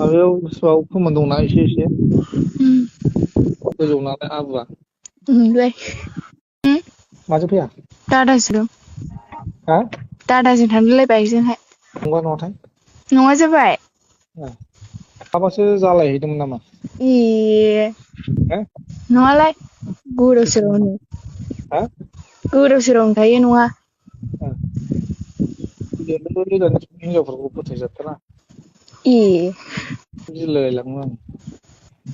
माबायाव गोसोआव खोमोन दंना एसे एसे उम गोजौ नालाय आबुआ लाय माजों फैया दादासो दं हा दादाजों थांदोलाय बाइकजोंहाय नंगौ नङाथाय नङा जाबाय थाबासो जालायहैदोंमोन नामा ए हो नङालाय गोदाव सोरावनो हा गोदाव सोरावनो थायो नङा हिनजावफोरखौ फोथायजाथारा ए गिलायलाङो आं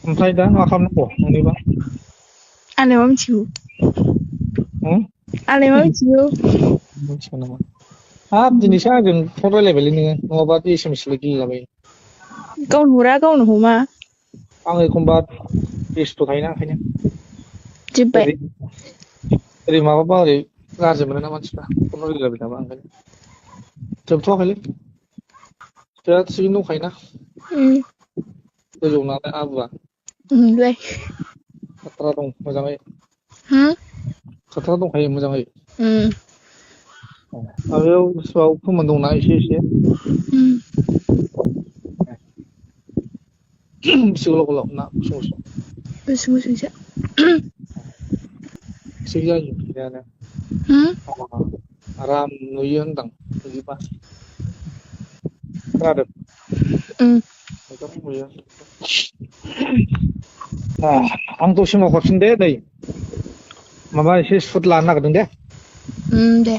ओमफ्राय दा मा खालामनांगौ नोंनिबा आंलाय मा मिथिगौ आंलाय मा मिथिगौ मिथिगौ नामा हाब दिनैसो आंजों फन रायलायबायलै नोङो नङाबा एसएमएसल' गेलेलाबायो गावनो हरा गावनो हमा आं एखमबा बेस्थ' थायोना ओंखायनो जोब्बाय ओरै माबाबा ओरै गाज्रि मोनो ना मानसिफ्रा फन रायलायबाय थाबा ओंखायनो जोबथ'वाखैलै दा थिगैनो दंखायोना गोजौ नालाय आबुआ लाय खाथ्रा दं मोजाङै होम खाथ्रा दंखायो मोजाङै माबायाव गोसोआव खोमोन दंना एसे एसे बेसे गोलाव गोलाव ना गुसुं गुसुं गुसुं गुसुंसो थिग जायो बिदियानो आराम नुयो होनदां बिदिबा खोनादों मेगन नुयो आं दसे उनाव हरफिन दे नै माबा एसे सुद लानो नागिरदों दे दे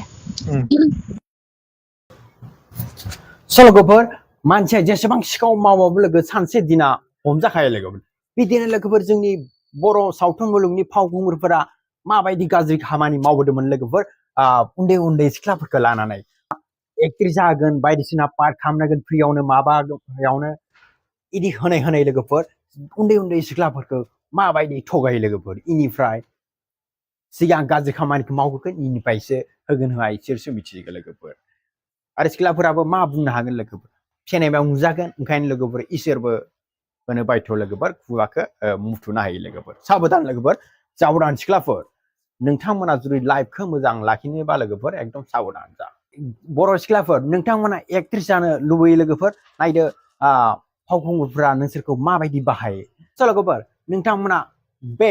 लोगोफोर मानसिया जेसेबां सिखाव मावाबो लोगो सानसे दिना हमजाखायो लोगोफोर बिदिनो लोगोफोर जोंनि बर' सावथुन मुलुगनि फावखुंगुरफोरा माबायदि गाज्रि खामानि मावबोदोंमोन लोगोफोर उन्दै उन्दै सिख्लाफोरखौ लानानै एक्ट्रेस जागोन बायदिसिना पार्ट खालामनांगोन फ्रियावनो माबायावनो इदि होनाय लोगोफोर उन्दै उन्दै सिख्लाफोरखौ माबायदि थगायो लोगोफोर इनिफ्राय सिगां गाज्रि खामानिखौ मावगोन इनिफ्रायसो होगोन होआ इसोरसो मिथिगोन लोगोफोर आरो सिख्लाफोराबो मा बुंनो हागोन लोगोफोर सेनेमायाव नुजागोन ओंखायनो लोगोफोर इसोरबो होनो बायथ' लोगोफोर खुगाखौ मुथुनो हायो लोगोफोर साबधान लोगोफोर साबधान सिख्लाफोर नोंथांमोना जुदि लाइफखौ मोजां लाखिनोबा लोगोफोर एकदम साबधान जा बर' सिख्लाफोर नोंथांमोना एक्ट्रेस जानो लुबैयो लोगोफोर नायदो फावखुंगुरफोरा नोंसोरखौ माबायदि बाहायो लोगोफोर नोंथांमोना बे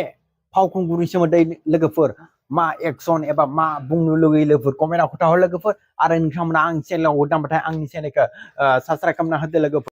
फावखुंगुरनि सोमोन्दै लोगोफोर मा एक्सन एबा मा बुंनो लुगैयो लोगोफोर कमेन्टआव खोन्थाहर लोगोफोर आरो नोंथांमोना आंनि चेनेलाव गोदानबाथाय आंनि चेनेलखौ साबस्क्राइब खालामना होदो लोगोफोर